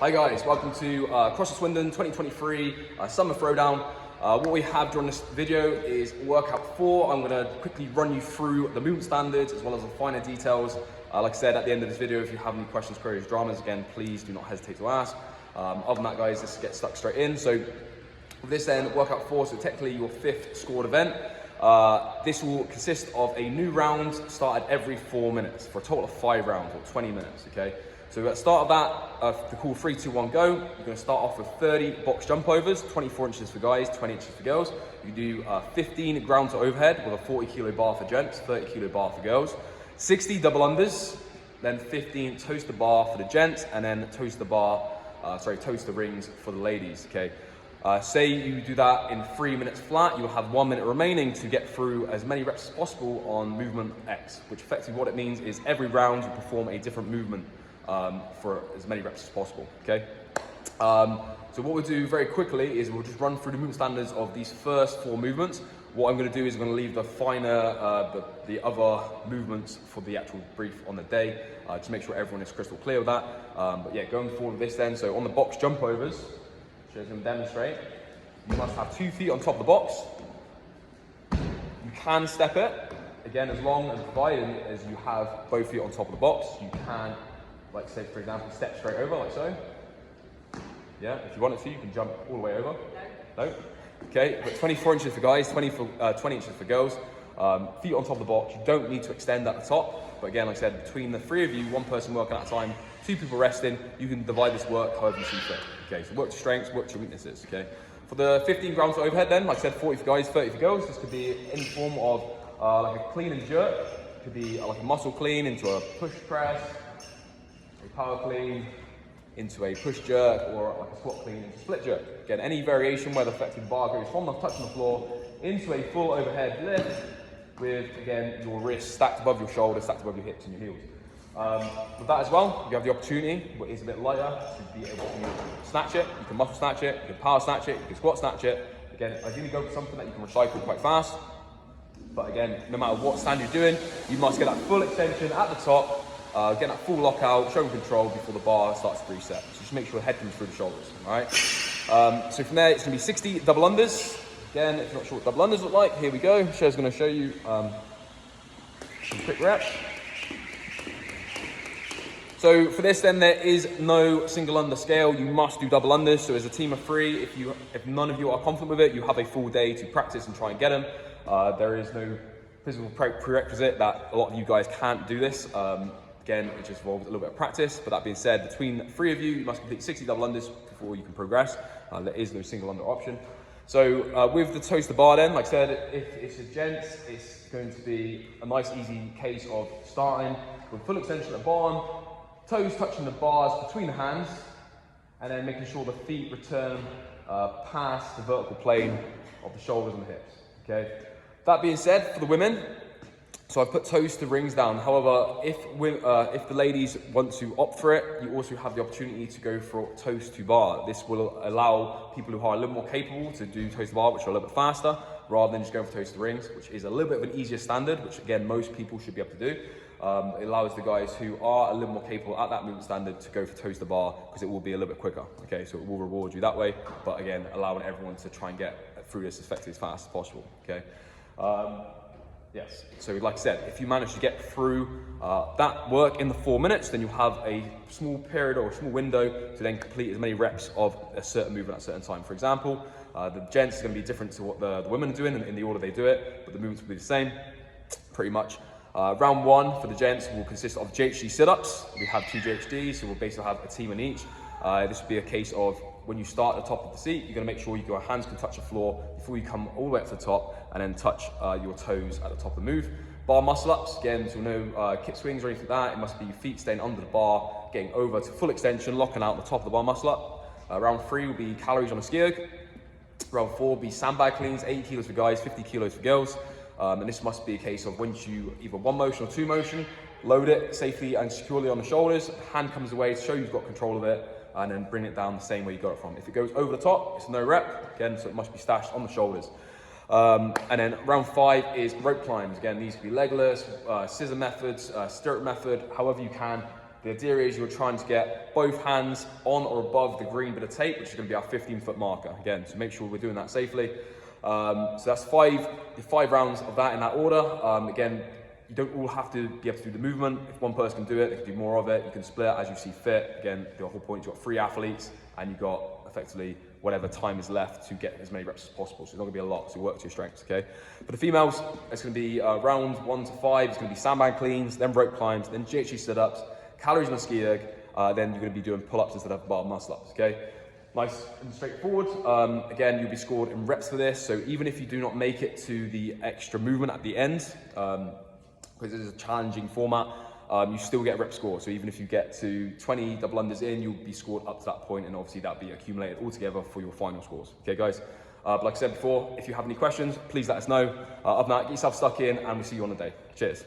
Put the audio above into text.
Hi guys, welcome to CrossFit Swindon 2023 Summer Throwdown. What we have during this video is workout 4. I'm going to quickly run you through the movement standards as well as the finer details. Like I said at the end of this video, if you have any questions, queries, dramas, again, please do not hesitate to ask. Other than that guys, let's get stuck straight in. So with this then, workout 4, so technically your 5th scored event. This will consist of a new round started every 4 minutes for a total of 5 rounds or 20 minutes, okay? So at the start of that, the call 3, 2, 1, go. You're going to start off with 30 box jump overs, 24 inches for guys, 20 inches for girls. You do 15 ground to overhead with a 40 kilo bar for gents, 30 kilo bar for girls. 60 double unders, then 15 toast the bar for the gents, and then toast the rings for the ladies, okay? Say you do that in 3 minutes flat, you'll have 1 minute remaining to get through as many reps as possible on movement X, which effectively what it means is every round you perform a different movement for as many reps as possible, okay? So what we'll do very quickly is we'll just run through the movement standards of these first 4 movements. What I'm going to do is I'm going to leave the finer, the other movements for the actual brief on the day, to make sure everyone is crystal clear with that. But yeah, going forward with this then, so on the box jump overs, which I'm going to demonstrate, you must have 2 feet on top of the box. You can step it, again, as long and provided as you have both feet on top of the box, you can, like say for example, step straight over like so. Yeah, if you wanted to, you can jump all the way over. No? Okay, but 24 inches for guys, 20 inches for girls. Feet on top of the box, you don't need to extend at the top. But again, like I said, between the 3 of you, 1 person working at a time, 2 people resting, you can divide this work however you see fit. Okay, so work your strengths, work your weaknesses, okay? For the 15 grounds to overhead then, like I said, 40 for guys, 30 for girls. This could be in the form of like a clean and jerk. It could be like a muscle clean into a push press, a power clean into a push jerk, or like a squat clean into a split jerk. Again, any variation where the effective bar goes from the touch on the floor into a full overhead lift with, again, your wrists stacked above your shoulders, stacked above your hips and your heels. With that as well, you have the opportunity, what is a bit lighter, to be able to snatch it. You can muscle snatch it, you can power snatch it, you can squat snatch it. Again, ideally go for something that you can recycle quite fast. But again, no matter what stand you're doing, you must get that full extension at the top, get that full lockout, shoulder control before the bar starts to reset. So just make sure the head comes through the shoulders, all right? So from there, it's gonna be 60 double unders. Again, if you're not sure what double unders look like, here we go. Cher's gonna show you some quick reps. So for this then, there is no single under scale. You must do double unders. So as a team of 3, if none of you are confident with it, you have a full day to practice and try and get them. There is no physical prerequisite that a lot of you guys can't do this. Again, it just involves a little bit of practice. But that being said, between 3 of you, you must complete 60 double unders before you can progress. There is no single under option. So with the toast to bar then, like I said, if it's a gents, it's going to be a nice easy case of starting with full extension at the bottom, toes touching the bars between the hands, and then making sure the feet return past the vertical plane of the shoulders and the hips, okay? That being said, for the women, so I've put toes to rings down. However, if the ladies want to opt for it, you also have the opportunity to go for toes to bar. This will allow people who are a little more capable to do toes to bar, which are a little bit faster, rather than just going for toes to rings, which is a little bit of an easier standard, which again, most people should be able to do. It allows the guys who are a little more capable at that movement standard to go for toes to bar, because it will be a little bit quicker, okay? So it will reward you that way, but again, allowing everyone to try and get through this as effectively as fast as possible, okay? Yes, so like I said, if you manage to get through that work in the 4 minutes, then you'll have a small period or a small window to then complete as many reps of a certain movement at a certain time. For example, the gents is going to be different to what the women are doing in the order they do it, but the movements will be the same, pretty much. Round 1 for the gents will consist of GHD sit-ups. We have 2 GHDs, so we'll basically have a team in each. This will be a case of when you start at the top of the seat, you're going to make sure your hands can touch the floor before you come all the way up to the top, and then touch your toes at the top of the move. Bar muscle ups, again, so no kick swings or anything like that. It must be feet staying under the bar, getting over to full extension, locking out the top of the bar muscle up. Round 3 will be calories on a ski erg. Round 4 will be sandbag cleans, 80 kilos for guys, 50 kilos for girls. And this must be a case of once you either 1 motion or 2 motion, load it safely and securely on the shoulders, hand comes away to show you've got control of it, and then bring it down the same way you got it from. If it goes over the top, it's no rep, again, so it must be stashed on the shoulders. And then round 5 is rope climbs. Again, these could be legless, scissor methods, stirrup method, however you can. The idea is you're trying to get both hands on or above the green bit of tape, which is going to be our 15-foot marker. Again, so make sure we're doing that safely. So that's five rounds of that in that order. Again, you don't all have to be able to do the movement. If one person can do it, they can do more of it. You can split as you see fit. Again, the whole point is you've got 3 athletes and you've got effectively whatever time is left to get as many reps as possible. So it's not gonna be a lot, so work to your strengths, okay? For the females, it's gonna be rounds 1 to 5. It's gonna be sandbag cleans, then rope climbs, then GHD sit-ups, calories on a ski erg, then you're gonna be doing pull-ups instead of bar muscle-ups, okay? Nice and straightforward. Again, you'll be scored in reps for this. So even if you do not make it to the extra movement at the end, because it is a challenging format, you still get a rep score. So even if you get to 20 double unders in, you'll be scored up to that point, and obviously that'll be accumulated all together for your final scores. Okay, guys? But like I said before, if you have any questions, please let us know. Other than that, get yourself stuck in, and we'll see you on the day. Cheers.